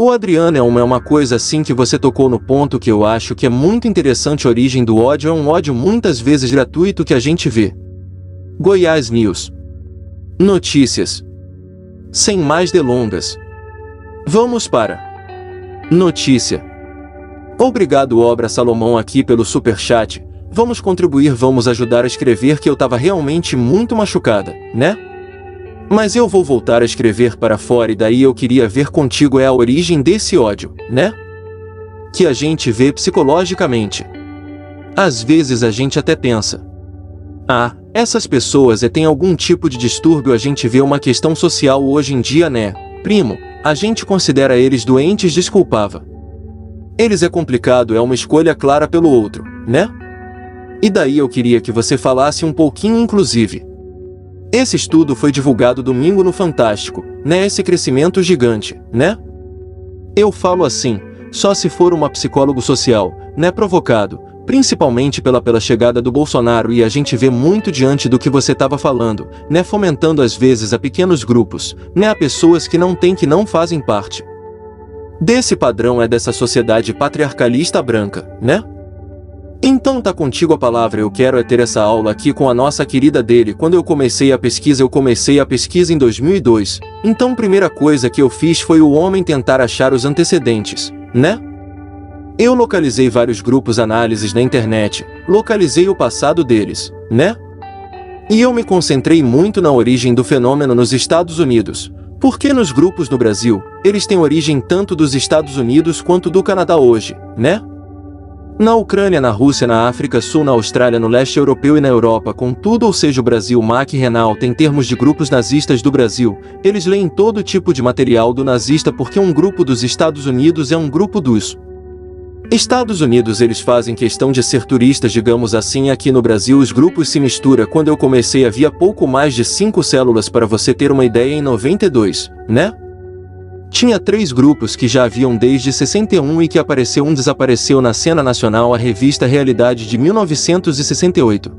O Adriano é uma coisa assim que você tocou no ponto que eu acho que é muito interessante. A origem do ódio é um ódio muitas vezes gratuito que a gente vê. Goiás News. Notícias. Sem mais delongas. Vamos para notícia. Obrigado Obra Salomão aqui pelo superchat. Vamos contribuir, vamos ajudar a escrever, que eu tava realmente muito machucada, né? Mas eu vou voltar a escrever para fora, e daí eu queria ver contigo a origem desse ódio, né? Que a gente vê psicologicamente. Às vezes a gente até pensa: ah, essas pessoas têm algum tipo de distúrbio. A gente vê uma questão social hoje em dia, né, primo? A gente considera eles doentes, desculpava. Eles é complicado, é uma escolha clara pelo outro, né? E daí eu queria que você falasse um pouquinho, inclusive. Esse estudo foi divulgado domingo no Fantástico, né? Esse crescimento gigante, né? Eu falo assim, só se for uma psicólogo social, né? Provocado, principalmente pela chegada do Bolsonaro, e a gente vê muito diante do que você estava falando, né? Fomentando às vezes a pequenos grupos, né? A pessoas que não fazem parte desse padrão, dessa sociedade patriarcalista branca, né? Então tá contigo a palavra. Eu quero ter essa aula aqui com a nossa querida dele. Quando eu comecei a pesquisa em 2002, então primeira coisa que eu fiz foi o homem tentar achar os antecedentes, né? Eu localizei vários grupos, análises na internet, localizei o passado deles, né? E eu me concentrei muito na origem do fenômeno nos Estados Unidos, porque nos grupos no Brasil, eles têm origem tanto dos Estados Unidos quanto do Canadá hoje, né? Na Ucrânia, na Rússia, na África Sul, na Austrália, no leste europeu e na Europa, contudo, ou seja, o Brasil, Mac Renal tem termos de grupos nazistas do Brasil. Eles leem todo tipo de material do nazista, porque um grupo dos Estados Unidos é um grupo dos Estados Unidos. Eles fazem questão de ser turistas, digamos assim. Aqui no Brasil os grupos se misturam. Quando eu comecei havia pouco mais de 5 células, para você ter uma ideia, em 92, né? Tinha 3 grupos que já haviam desde 61 e que desapareceu na cena nacional, a revista Realidade de 1968.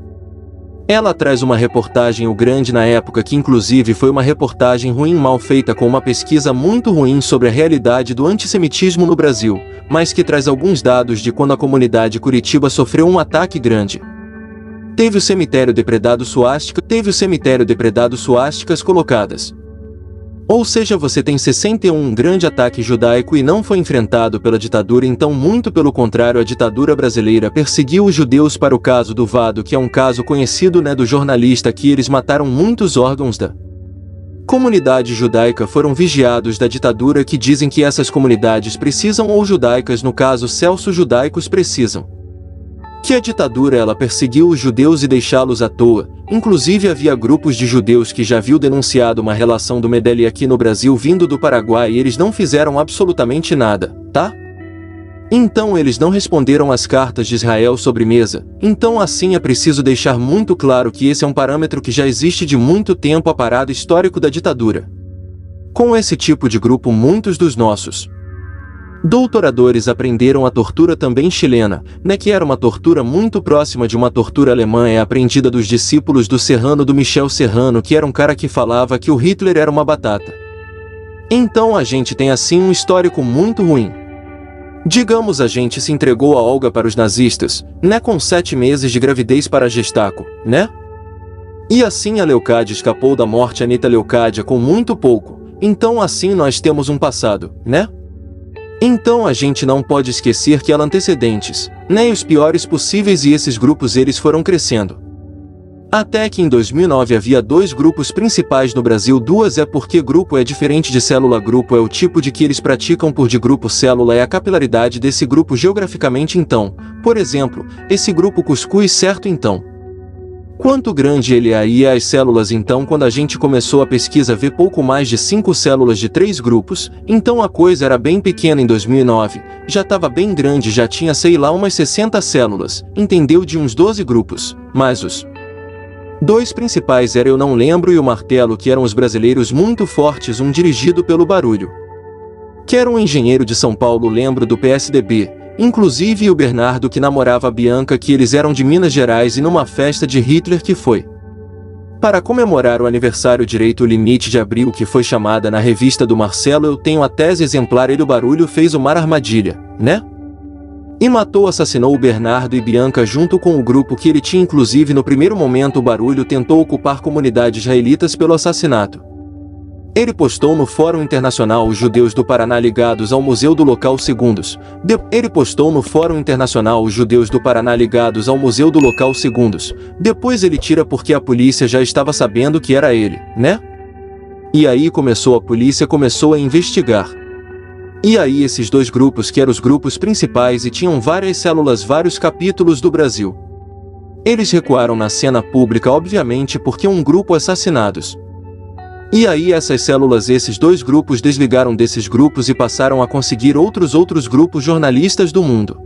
Ela traz uma reportagem, o Grande, na época, que inclusive foi uma reportagem ruim, mal feita, com uma pesquisa muito ruim sobre a realidade do antissemitismo no Brasil, mas que traz alguns dados de quando a comunidade Curitiba sofreu um ataque grande. Teve o cemitério depredado suásticas colocadas. Ou seja, você tem 61, um grande ataque judaico, e não foi enfrentado pela ditadura. Então, muito pelo contrário, a ditadura brasileira perseguiu os judeus. Para o caso do Vado, que é um caso conhecido, né, do jornalista, que eles mataram muitos órgãos da comunidade judaica, foram vigiados da ditadura, que dizem que essas comunidades precisam, ou judaicas, no caso Celso, judaicos precisam. Que a ditadura ela perseguiu os judeus e deixá-los à toa. Inclusive havia grupos de judeus que já haviam denunciado uma relação do Medellín aqui no Brasil vindo do Paraguai, e eles não fizeram absolutamente nada, tá? Então eles não responderam às cartas de Israel sobre mesa. Então assim é preciso deixar muito claro que esse é um parâmetro que já existe de muito tempo, a parada histórico da ditadura. Com esse tipo de grupo, muitos dos nossos doutoradores aprenderam a tortura também chilena, né, que era uma tortura muito próxima de uma tortura alemã, aprendida dos discípulos do Serrano, do Michel Serrano, que era um cara que falava que o Hitler era uma batata. Então a gente tem assim um histórico muito ruim. Digamos, a gente se entregou a Olga para os nazistas, né, com 7 meses de gravidez para a Gestapo, né? E assim a Leocádia escapou da morte, Anitta Leocádia, com muito pouco. Então assim nós temos um passado, né? Então a gente não pode esquecer que ela antecedentes, né, os piores possíveis, e esses grupos eles foram crescendo. Até que em 2009 havia 2 grupos principais no Brasil. 2 porque grupo é diferente de célula. Grupo é o tipo de que eles praticam, por de grupo célula é a capilaridade desse grupo geograficamente. Então, por exemplo, esse grupo cuscuz, certo? Então, quanto grande ele é, e as células. Então quando a gente começou a pesquisa vê pouco mais de 5 células de 3 grupos, então a coisa era bem pequena. Em 2009, já estava bem grande, já tinha sei lá umas 60 células, entendeu, de uns 12 grupos, mas os 2 principais eram, eu não lembro, e o Martelo, que eram os brasileiros muito fortes, um dirigido pelo Barulho, que era um engenheiro de São Paulo, lembro, do PSDB, inclusive, o Bernardo, que namorava a Bianca, que eles eram de Minas Gerais, e numa festa de Hitler que foi Para comemorar o aniversário direito limite de abril que foi chamada na revista do Marcelo, eu tenho a tese exemplar. Ele, o barulho, fez o mar armadilha, né? E matou, assassinou o Bernardo e Bianca junto com o grupo que ele tinha. Inclusive, no primeiro momento, o barulho tentou ocupar comunidades israelitas pelo assassinato. Ele postou no Fórum Internacional os judeus do Paraná ligados ao Museu do Local Segundos. Ele postou no Fórum Internacional os judeus do Paraná ligados ao Museu do Local Segundos. Depois ele tira porque a polícia já estava sabendo que era ele, né? E aí a polícia começou a investigar. E aí esses dois grupos, que eram os grupos principais e tinham várias células, vários capítulos do Brasil. Eles recuaram na cena pública, obviamente, porque um grupo assassinados. E aí essas células, esses dois grupos desligaram desses grupos e passaram a conseguir outros grupos jornalistas do mundo.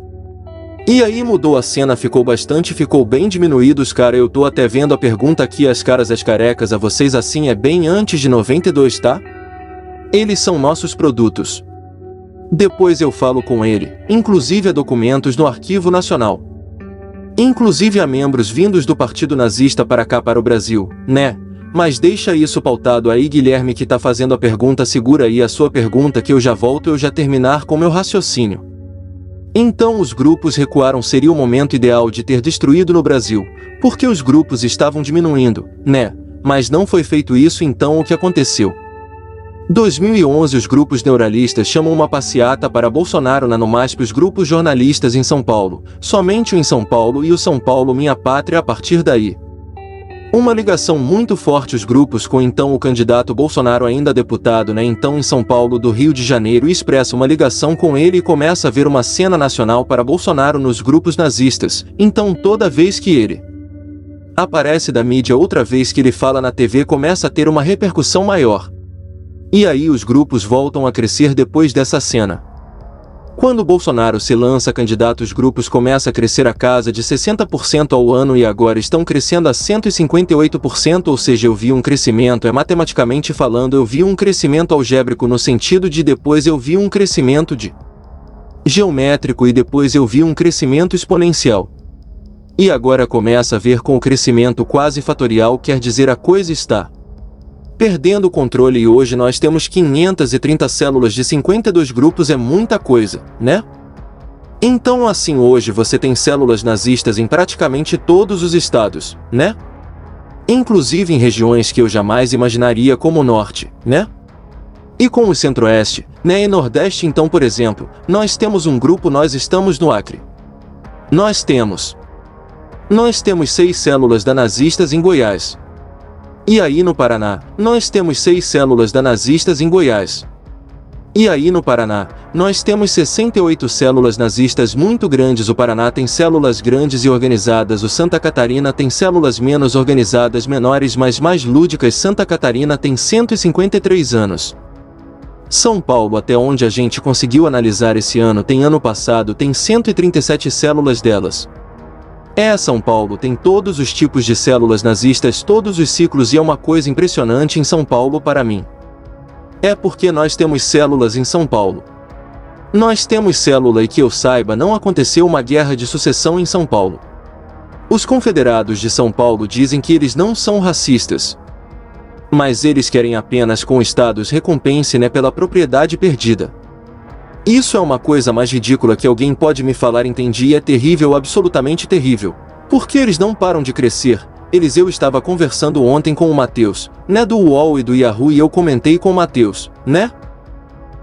E aí mudou a cena, ficou bem diminuídos, cara. Eu tô até vendo a pergunta aqui, as caras, as carecas, a vocês assim é bem antes de 92, tá? Eles são nossos produtos. Depois eu falo com ele, inclusive a documentos no Arquivo Nacional. Inclusive a membros vindos do Partido Nazista para cá, para o Brasil, né? Mas deixa isso pautado aí, Guilherme, que tá fazendo a pergunta. Segura aí a sua pergunta que eu já volto, eu já terminar com meu raciocínio. Então os grupos recuaram, seria o momento ideal de ter destruído no Brasil, porque os grupos estavam diminuindo, né? Mas não foi feito isso. Então o que aconteceu? 2011 os grupos neuralistas chamam uma passeata para Bolsonaro na NUMASP, os grupos jornalistas em São Paulo, somente o em São Paulo e o São Paulo Minha Pátria. A partir daí, uma ligação muito forte os grupos com então o candidato Bolsonaro, ainda deputado, né, então em São Paulo do Rio de Janeiro, e expressa uma ligação com ele e começa a ver uma cena nacional para Bolsonaro nos grupos nazistas. Então toda vez que ele aparece da mídia, outra vez que ele fala na TV, começa a ter uma repercussão maior. E aí os grupos voltam a crescer depois dessa cena. Quando Bolsonaro se lança candidato, os grupos começam a crescer a casa de 60% ao ano e agora estão crescendo a 158%, ou seja, eu vi um crescimento, matematicamente falando, eu vi um crescimento algébrico no sentido de depois eu vi um crescimento de geométrico e depois eu vi um crescimento exponencial. E agora começa a ver com o crescimento quase fatorial, quer dizer, a coisa está perdendo o controle e hoje nós temos 530 células de 52 grupos, é muita coisa, né? Então assim, hoje você tem células nazistas em praticamente todos os estados, né? Inclusive em regiões que eu jamais imaginaria, como o Norte, né? E com o Centro-Oeste, né, e Nordeste. Então, por exemplo, nós temos um grupo, nós estamos no Acre. Nós temos 6 células da nazistas em Goiás. E aí no Paraná, nós temos 6 células da nazistas em Goiás. E aí no Paraná, nós temos 68 células nazistas muito grandes. O Paraná tem células grandes e organizadas. O Santa Catarina tem células menos organizadas, menores, mas mais lúdicas. Santa Catarina tem 153 anos. São Paulo, até onde a gente conseguiu analisar esse ano, ano passado, tem 137 células delas. São Paulo tem todos os tipos de células nazistas, todos os ciclos, e é uma coisa impressionante em São Paulo para mim. É porque nós temos células em São Paulo. Nós temos célula e que eu saiba não aconteceu uma guerra de sucessão em São Paulo. Os confederados de São Paulo dizem que eles não são racistas. Mas eles querem apenas com o Estado os recompense, né, pela propriedade perdida. Isso é uma coisa mais ridícula que alguém pode me falar, entendi, e é terrível, absolutamente terrível. Porque eles não param de crescer. Eu estava conversando ontem com o Matheus, né, do UOL e do Yahoo, e eu comentei com o Matheus, né?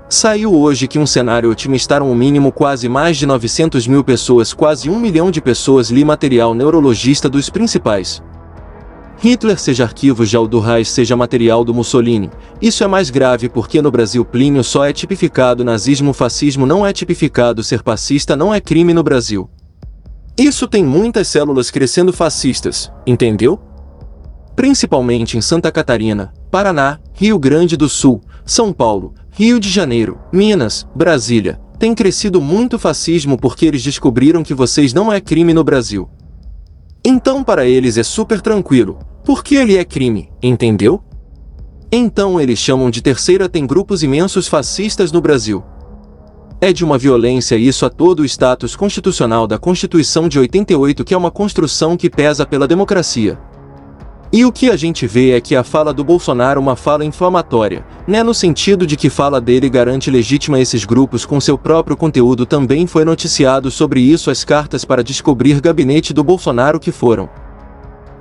Saiu hoje que um cenário otimista, um mínimo quase mais de 900 mil pessoas, quase 1 milhão de pessoas, li material neurologista dos principais Hitler, seja arquivos já o do Reich, seja material do Mussolini. Isso é mais grave porque no Brasil Plínio só é tipificado nazismo, fascismo não é tipificado, ser fascista não é crime no Brasil. Isso tem muitas células crescendo fascistas, entendeu? Principalmente em Santa Catarina, Paraná, Rio Grande do Sul, São Paulo, Rio de Janeiro, Minas, Brasília. Tem crescido muito fascismo porque eles descobriram que vocês não é crime no Brasil. Então para eles é super tranquilo, porque ele é crime, entendeu? Então eles chamam de terceira, tem grupos imensos fascistas no Brasil. É de uma violência isso a todo o status constitucional da Constituição de 88, que é uma construção que pesa pela democracia. E o que a gente vê é que a fala do Bolsonaro é uma fala inflamatória, né, no sentido de que fala dele garante legítima esses grupos com seu próprio conteúdo. Também foi noticiado sobre isso as cartas para descobrir gabinete do Bolsonaro que foram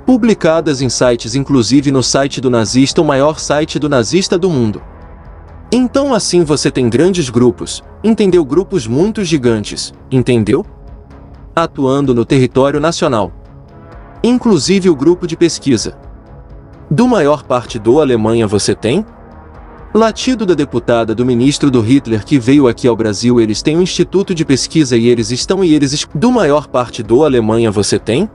publicadas em sites, inclusive no site do nazista, o maior site do nazista do mundo. Então assim você tem grandes grupos, entendeu? Grupos muito gigantes, entendeu? Atuando no território nacional. Inclusive o grupo de pesquisa do maior partido Alemanha você tem? Latido da deputada do ministro do Hitler que veio aqui ao Brasil, eles têm um instituto de pesquisa e eles do maior partido Alemanha você tem?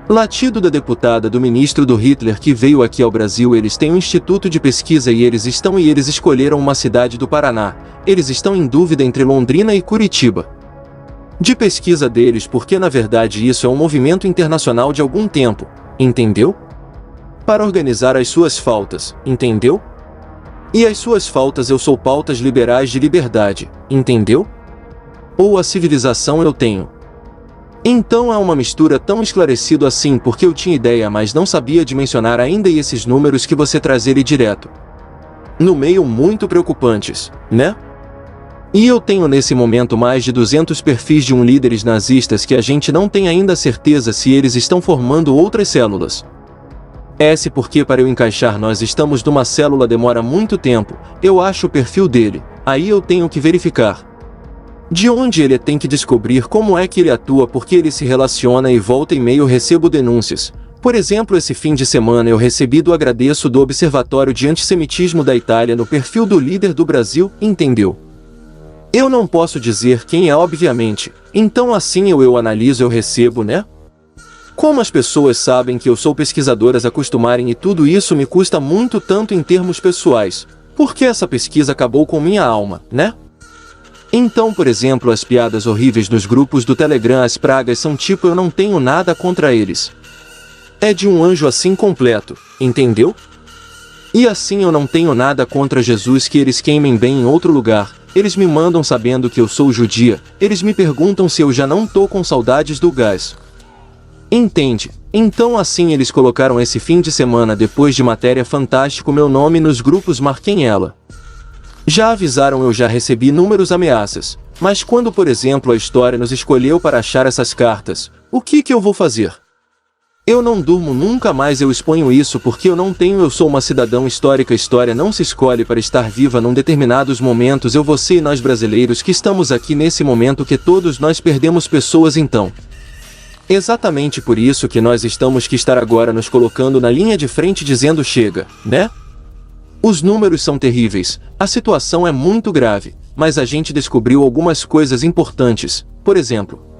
Latido da deputada do ministro do Hitler que veio aqui ao Brasil, eles têm um instituto de pesquisa e eles escolheram uma cidade do Paraná. Eles estão em dúvida entre Londrina e Curitiba. De pesquisa deles, porque na verdade isso é um movimento internacional de algum tempo, entendeu? Para organizar as suas faltas, entendeu? E as suas faltas eu sou pautas liberais de liberdade, entendeu? Ou a civilização eu tenho. Então é uma mistura tão esclarecido assim porque eu tinha ideia, mas não sabia dimensionar ainda, e esses números que você traz ele direto no meio muito preocupantes, né? E eu tenho nesse momento mais de 200 perfis de líderes nazistas que a gente não tem ainda certeza se eles estão formando outras células. Porque para eu encaixar nós estamos numa célula demora muito tempo, eu acho o perfil dele, aí eu tenho que verificar de onde ele tem que descobrir como é que ele atua, porque ele se relaciona e volta e meio recebo denúncias. Por exemplo, esse fim de semana eu recebi do agradeço do Observatório de Antissemitismo da Itália no perfil do líder do Brasil, entendeu? Eu não posso dizer quem é, obviamente, então assim eu analiso, eu recebo, né? Como as pessoas sabem que eu sou pesquisadoras acostumarem, e tudo isso me custa muito tanto em termos pessoais, porque essa pesquisa acabou com minha alma, né? Então, por exemplo, as piadas horríveis nos grupos do Telegram, as pragas são tipo, eu não tenho nada contra eles. É de um anjo assim completo, entendeu? E assim eu não tenho nada contra Jesus, que eles queimem bem em outro lugar. Eles me mandam sabendo que eu sou judia, eles me perguntam se eu já não tô com saudades do gás. Entende? Então assim eles colocaram esse fim de semana, depois de matéria fantástico, meu nome nos grupos, marquem ela. Já avisaram, eu já recebi inúmeras ameaças, mas quando por exemplo a história nos escolheu para achar essas cartas, o que eu vou fazer? Eu não durmo nunca mais, eu exponho isso porque eu sou uma cidadã histórica, a história não se escolhe para estar viva num determinados momentos, você e nós brasileiros que estamos aqui nesse momento que todos nós perdemos pessoas, então. Exatamente por isso que nós estamos que estar agora nos colocando na linha de frente dizendo chega, né? Os números são terríveis, a situação é muito grave, mas a gente descobriu algumas coisas importantes, por exemplo.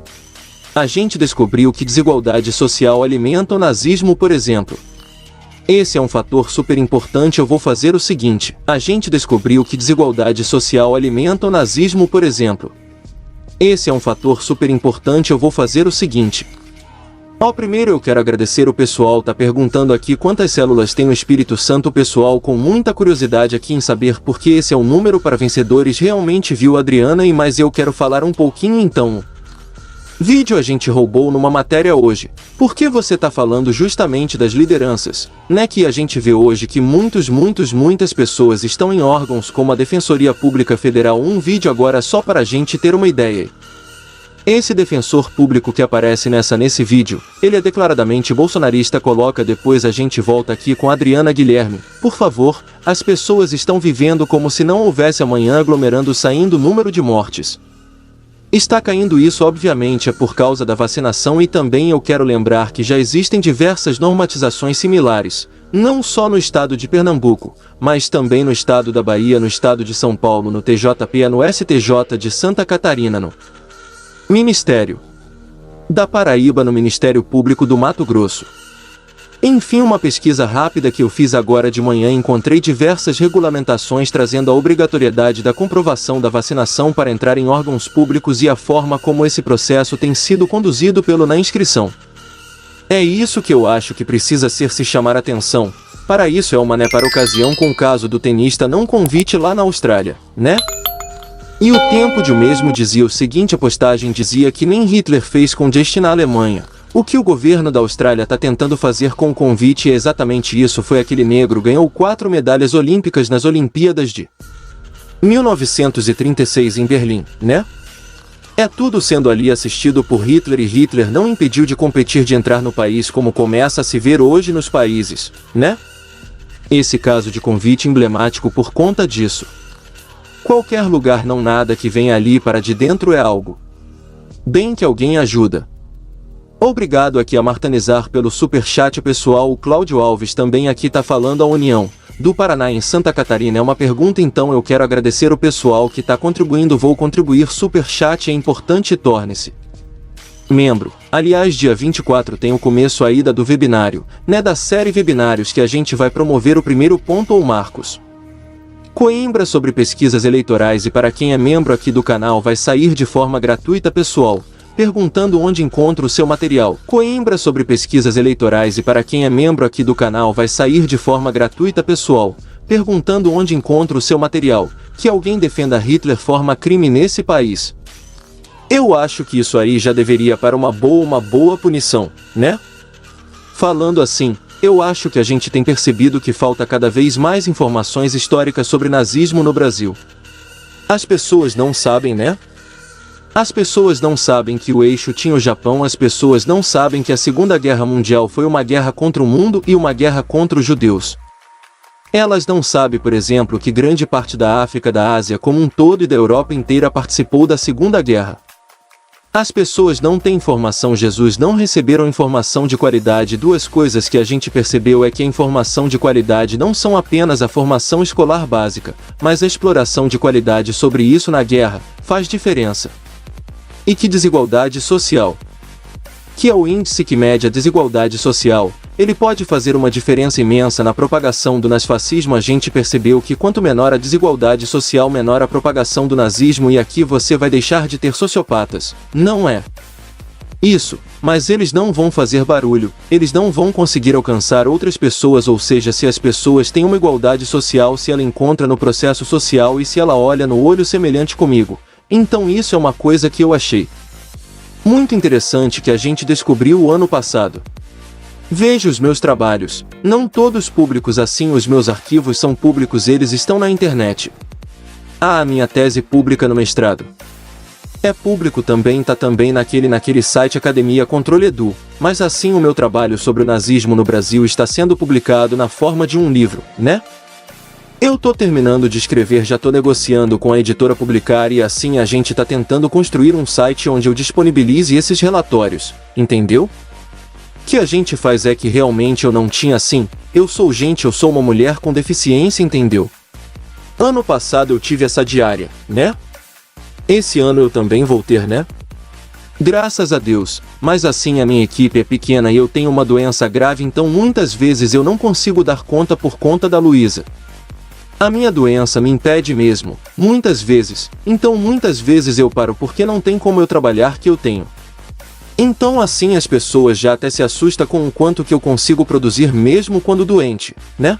A gente descobriu que desigualdade social alimenta o nazismo, por exemplo. Esse é um fator super importante. Eu vou fazer o seguinte: a gente descobriu que desigualdade social alimenta o nazismo, por exemplo. Esse é um fator super importante. Eu vou fazer o seguinte. Primeiro eu quero agradecer, o pessoal tá perguntando aqui quantas células tem o Espírito Santo, o pessoal com muita curiosidade aqui em saber porque esse é o número para vencedores, realmente viu, Adriana, mas eu quero falar um pouquinho então. Vídeo a gente roubou numa matéria hoje, porque você tá falando justamente das lideranças, né, que a gente vê hoje que muitas pessoas estão em órgãos como a Defensoria Pública Federal. Um vídeo agora só para a gente ter uma ideia. Esse defensor público que aparece nesse vídeo, ele é declaradamente bolsonarista. Coloca depois, a gente volta aqui com a Adriana Guilherme. Por favor, as pessoas estão vivendo como se não houvesse amanhã, aglomerando, saindo número de mortes. Está caindo, isso obviamente é por causa da vacinação, e também eu quero lembrar que já existem diversas normatizações similares, não só no estado de Pernambuco, mas também no estado da Bahia, no estado de São Paulo, no TJP, no STJ de Santa Catarina, no Ministério da Paraíba, no Ministério Público do Mato Grosso. Enfim, uma pesquisa rápida que eu fiz agora de manhã, encontrei diversas regulamentações trazendo a obrigatoriedade da comprovação da vacinação para entrar em órgãos públicos e a forma como esse processo tem sido conduzido na inscrição. É isso que eu acho que precisa se chamar atenção. Para isso é uma para ocasião com o caso do tenista não convite lá na Austrália, né? E o tempo de o mesmo dizia o seguinte, a postagem dizia que nem Hitler fez com Destiny na Alemanha. O que o governo da Austrália está tentando fazer com o convite é exatamente isso. Foi aquele negro ganhou 4 medalhas olímpicas nas Olimpíadas de 1936 em Berlim, né? É tudo sendo ali assistido por Hitler e Hitler não impediu de competir de entrar no país como começa a se ver hoje nos países, né? Esse caso de convite emblemático por conta disso. Qualquer lugar não nada que venha ali para de dentro é algo. Bem que alguém ajuda. Obrigado aqui a martanizar pelo superchat pessoal. O Cláudio Alves também aqui tá falando a União do Paraná em Santa Catarina é uma pergunta, então eu quero agradecer o pessoal que tá contribuindo. Vou contribuir. Superchat é importante, torne-se membro. Aliás, dia 24 tem o começo a ida do webinário, né, da série webinários que a gente vai promover. O primeiro ponto ou Marcos Coimbra sobre pesquisas eleitorais, e para quem é membro aqui do canal vai sair de forma gratuita. Pessoal perguntando onde encontro o seu material. Coimbra sobre pesquisas eleitorais, e para quem é membro aqui do canal vai sair de forma gratuita. Pessoal perguntando onde encontro o seu material. Que alguém defenda Hitler forma crime nesse país. Eu acho que isso aí já deveria para uma boa punição, né? Falando assim, eu acho que a gente tem percebido que falta cada vez mais informações históricas sobre nazismo no Brasil. As pessoas não sabem, né? As pessoas não sabem que o eixo tinha o Japão. As pessoas não sabem que a Segunda Guerra Mundial foi uma guerra contra o mundo e uma guerra contra os judeus. Elas não sabem, por exemplo, que grande parte da África, da Ásia como um todo e da Europa inteira participou da Segunda Guerra. As pessoas não têm informação. Jesus não receberam informação de qualidade. Duas coisas que a gente percebeu é que a informação de qualidade não são apenas a formação escolar básica, mas a exploração de qualidade sobre isso na guerra faz diferença. E que desigualdade social, que é o índice que mede a desigualdade social, ele pode fazer uma diferença imensa na propagação do nazifascismo. A gente percebeu que quanto menor a desigualdade social, menor a propagação do nazismo. E aqui você vai deixar de ter sociopatas, não é isso, mas eles não vão fazer barulho, eles não vão conseguir alcançar outras pessoas. Ou seja, se as pessoas têm uma igualdade social, se ela encontra no processo social e se ela olha no olho semelhante comigo, então isso é uma coisa que eu achei muito interessante que a gente descobriu o ano passado. Veja os meus trabalhos, não todos públicos assim. Os meus arquivos são públicos, eles estão na internet. A minha tese pública no mestrado é público também, tá também naquele site Academia Controle Edu, mas assim o meu trabalho sobre o nazismo no Brasil está sendo publicado na forma de um livro, né? Eu tô terminando de escrever, já tô negociando com a editora publicar, e assim a gente tá tentando construir um site onde eu disponibilize esses relatórios, entendeu? O que a gente faz é que realmente eu não tinha assim, eu sou uma mulher com deficiência, entendeu? Ano passado eu tive essa diária, né? Esse ano eu também vou ter, né? Graças a Deus, mas assim a minha equipe é pequena e eu tenho uma doença grave, então muitas vezes eu não consigo dar conta por conta da Luísa. A minha doença me impede mesmo, muitas vezes, então muitas vezes eu paro porque não tem como eu trabalhar que eu tenho. Então assim as pessoas já até se assustam com o quanto que eu consigo produzir mesmo quando doente, né?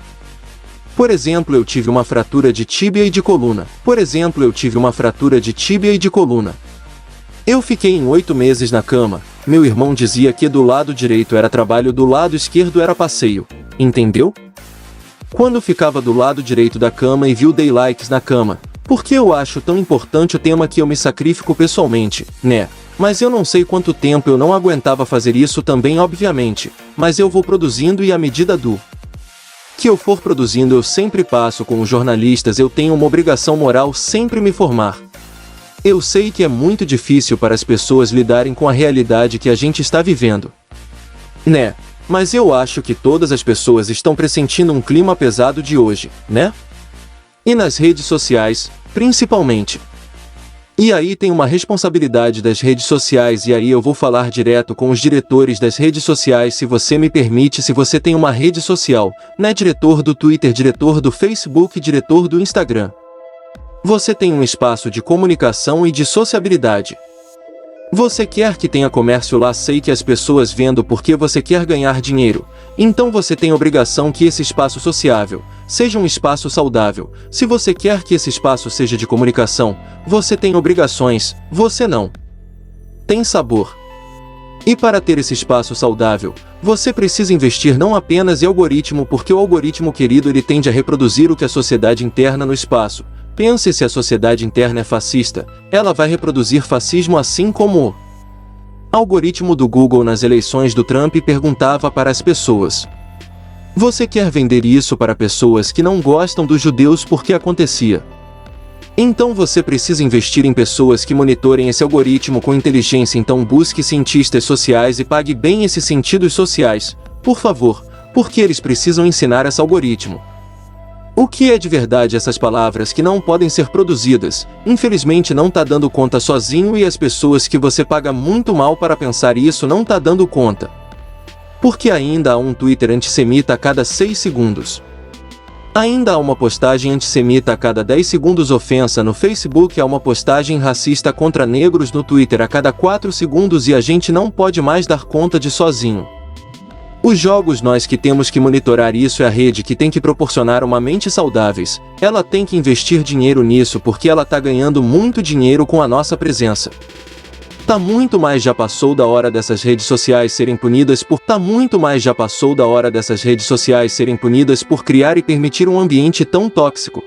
Por exemplo, eu tive uma fratura de tíbia e de coluna. Eu fiquei em 8 meses na cama. Meu irmão dizia que do lado direito era trabalho, do lado esquerdo era passeio. Entendeu? Quando ficava do lado direito da cama e viu dei likes na cama, porque eu acho tão importante o tema que eu me sacrifico pessoalmente, né? Mas eu não sei quanto tempo eu não aguentava fazer isso também, obviamente, mas eu vou produzindo e à medida do que eu for produzindo eu sempre passo com os jornalistas, eu tenho uma obrigação moral sempre me formar. Eu sei que é muito difícil para as pessoas lidarem com a realidade que a gente está vivendo, né? Mas eu acho que todas as pessoas estão pressentindo um clima pesado de hoje, né? E nas redes sociais, principalmente. E aí tem uma responsabilidade das redes sociais, e aí eu vou falar direto com os diretores das redes sociais, se você me permite. Se você tem uma rede social, né, diretor do Twitter, diretor do Facebook, diretor do Instagram, você tem um espaço de comunicação e de sociabilidade. Você quer que tenha comércio lá, sei que as pessoas vendo porque você quer ganhar dinheiro, então você tem obrigação que esse espaço sociável seja um espaço saudável. Se você quer que esse espaço seja de comunicação, você tem obrigações, você não tem sabor. E para ter esse espaço saudável, você precisa investir não apenas em algoritmo, porque o algoritmo, querido, ele tende a reproduzir o que a sociedade interna no espaço. Pense, se a sociedade interna é fascista, ela vai reproduzir fascismo, assim como o algoritmo do Google nas eleições do Trump perguntava para as pessoas: você quer vender isso para pessoas que não gostam dos judeus porque acontecia? Então você precisa investir em pessoas que monitorem esse algoritmo com inteligência. Então busque cientistas sociais e pague bem esses sentidos sociais, por favor, porque eles precisam ensinar esse algoritmo o que é de verdade essas palavras que não podem ser produzidas. Infelizmente não tá dando conta sozinho, e as pessoas que você paga muito mal para pensar isso não tá dando conta. Porque ainda há um Twitter antissemita a cada 6 segundos. Ainda há uma postagem antissemita a cada 10 segundos, ofensa no Facebook, há uma postagem racista contra negros no Twitter a cada 4 segundos, e a gente não pode mais dar conta de sozinho. Os jogos, nós que temos que monitorar isso, é a rede que tem que proporcionar uma mente saudáveis, ela tem que investir dinheiro nisso, porque ela tá ganhando muito dinheiro com a nossa presença. Tá muito mais, já passou da hora dessas redes sociais serem punidas por criar e permitir um ambiente tão tóxico.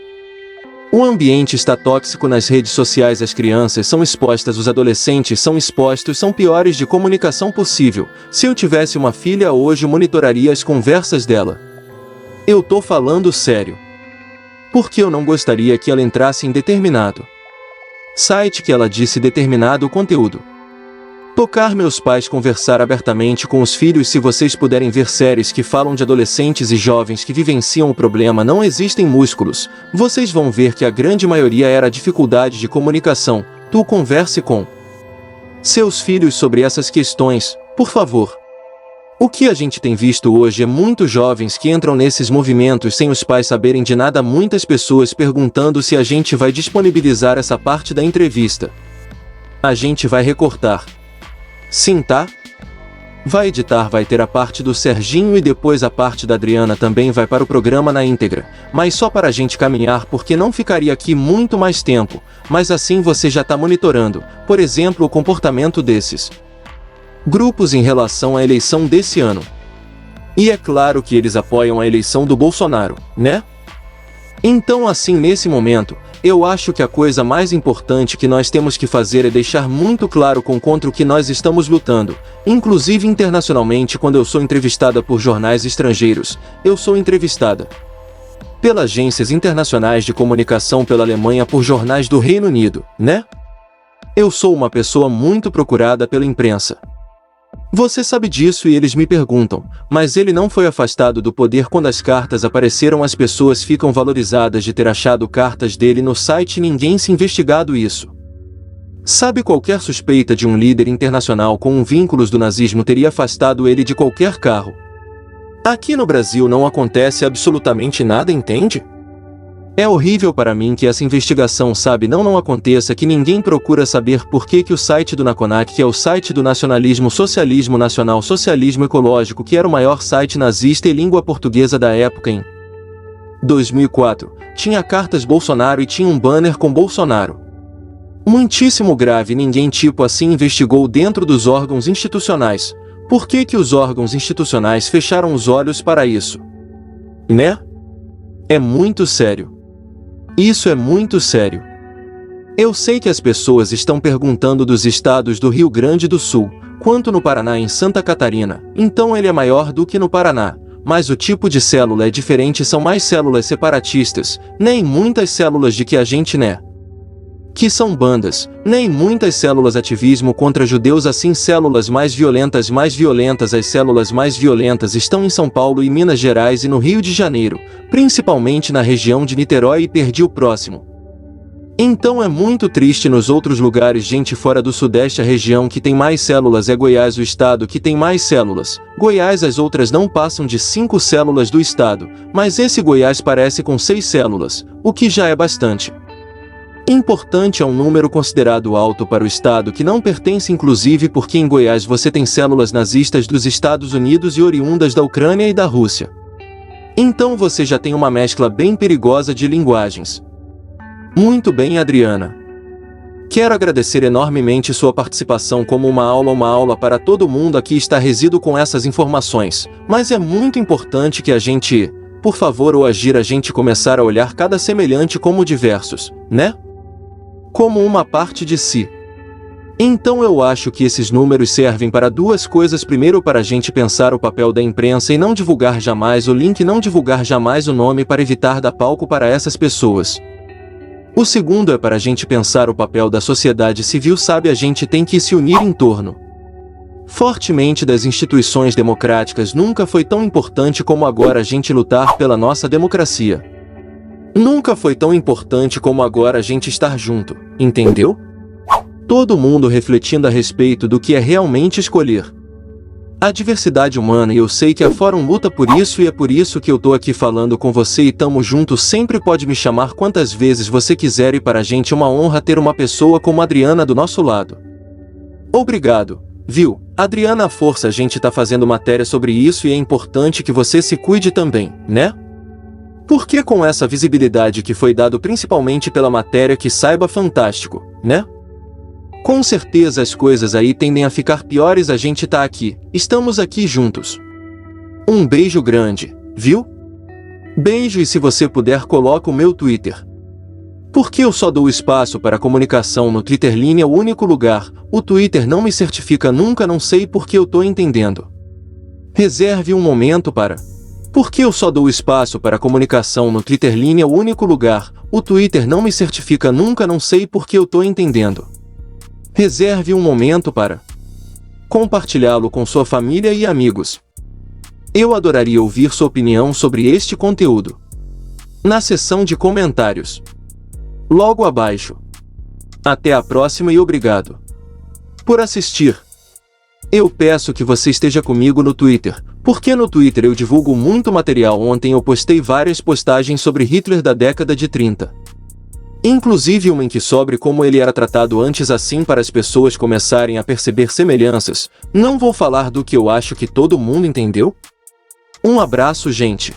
O ambiente está tóxico nas redes sociais, as crianças são expostas, os adolescentes são expostos, são piores de comunicação possível. Se eu tivesse uma filha hoje, eu monitoraria as conversas dela. Eu tô falando sério. Porque eu não gostaria que ela entrasse em determinado site que ela disse determinado conteúdo. Tocar meus pais conversar abertamente com os filhos. Se vocês puderem ver séries que falam de adolescentes e jovens que vivenciam o problema não existem músculos, vocês vão ver que a grande maioria era dificuldade de comunicação. Tu converse com seus filhos sobre essas questões, por favor. O que a gente tem visto hoje é muitos jovens que entram nesses movimentos sem os pais saberem de nada. Muitas pessoas perguntando se a gente vai disponibilizar essa parte da entrevista. A gente vai recortar. Sim, tá? Vai editar, vai ter a parte do Serginho e depois a parte da Adriana também vai para o programa na íntegra, mas só para a gente caminhar, porque não ficaria aqui muito mais tempo, mas assim você já tá monitorando, por exemplo, o comportamento desses grupos em relação à eleição desse ano. E é claro que eles apoiam a eleição do Bolsonaro, né? Então, assim, nesse momento, eu acho que a coisa mais importante que nós temos que fazer é deixar muito claro contra o que nós estamos lutando. Inclusive internacionalmente, quando eu sou entrevistada por jornais estrangeiros, eu sou entrevistada pelas agências internacionais de comunicação, pela Alemanha, por jornais do Reino Unido, né? Eu sou uma pessoa muito procurada pela imprensa. Você sabe disso, e eles me perguntam, mas ele não foi afastado do poder quando as cartas apareceram? As pessoas ficam valorizadas de ter achado cartas dele no site e ninguém se investigado isso. Sabe, qualquer suspeita de um líder internacional com vínculos do nazismo teria afastado ele de qualquer cargo. Aqui no Brasil não acontece absolutamente nada, entende? É horrível para mim que essa investigação, sabe, não aconteça, que ninguém procura saber por que o site do NACONAC, que é o site do nacionalismo, socialismo nacional, socialismo ecológico, que era o maior site nazista em língua portuguesa da época em 2004, tinha cartas Bolsonaro e tinha um banner com Bolsonaro. Muitíssimo grave, ninguém tipo assim investigou dentro dos órgãos institucionais. Por que os órgãos institucionais fecharam os olhos para isso? Né? É muito sério. Isso é muito sério. Eu sei que as pessoas estão perguntando dos estados do Rio Grande do Sul, quanto no Paraná e em Santa Catarina, então ele é maior do que no Paraná, mas o tipo de célula é diferente, são mais células separatistas, nem muitas células de que a gente que são bandas, nem muitas células ativismo contra judeus, assim células mais violentas. As células mais violentas estão em São Paulo e Minas Gerais e no Rio de Janeiro, principalmente na região de Niterói e Perdeu Próximo. Então é muito triste nos outros lugares, gente fora do Sudeste. A região que tem mais células é Goiás, o estado que tem mais células. Goiás, as outras não passam de 5 células do estado, mas esse Goiás parece com 6 células, o que já é bastante importante, é um número considerado alto para o estado que não pertence, inclusive porque em Goiás você tem células nazistas dos Estados Unidos e oriundas da Ucrânia e da Rússia. Então você já tem uma mescla bem perigosa de linguagens. Muito bem, Adriana. Quero agradecer enormemente sua participação como uma aula para todo mundo aqui está resido com essas informações, mas é muito importante que a gente, por favor, ou agir a gente começar a olhar cada semelhante como diversos, né? Como uma parte de si. Então eu acho que esses números servem para duas coisas. Primeiro, para a gente pensar o papel da imprensa e não divulgar jamais o link, não divulgar jamais o nome para evitar dar palco para essas pessoas. O segundo é para a gente pensar o papel da sociedade civil, sabe? A gente tem que se unir em torno fortemente das instituições democráticas. Nunca foi tão importante como agora a gente lutar pela nossa democracia. Nunca foi tão importante como agora a gente estar junto, entendeu? Todo mundo refletindo a respeito do que é realmente escolher a diversidade humana, e eu sei que a Fórum luta por isso e é por isso que eu tô aqui falando com você e tamo junto. Sempre pode me chamar quantas vezes você quiser e para a gente é uma honra ter uma pessoa como a Adriana do nosso lado. Obrigado, viu? Adriana, força, a gente tá fazendo matéria sobre isso e é importante que você se cuide também, né? Porque com essa visibilidade que foi dado principalmente pela matéria, que saiba, fantástico, né? Com certeza as coisas aí tendem a ficar piores. A gente tá aqui, estamos aqui juntos. Um beijo grande, viu? Beijo, e se você puder coloca o meu Twitter. Porque eu só dou espaço para comunicação no Twitter, linha o único lugar. O Twitter não me certifica nunca, não sei porque eu tô entendendo. Reserve um momento para... Porque eu só dou espaço para comunicação no Twitter, linha o único lugar. O Twitter não me certifica nunca, não sei porque eu tô entendendo. Reserve um momento para compartilhá-lo com sua família e amigos. Eu adoraria ouvir sua opinião sobre este conteúdo na seção de comentários logo abaixo. Até a próxima e obrigado por assistir. Eu peço que você esteja comigo no Twitter, porque no Twitter eu divulgo muito material. Ontem eu postei várias postagens sobre Hitler da década de 30. Inclusive uma em que sobre como ele era tratado antes, assim para as pessoas começarem a perceber semelhanças. Não vou falar do que eu acho que todo mundo entendeu. Um abraço, gente.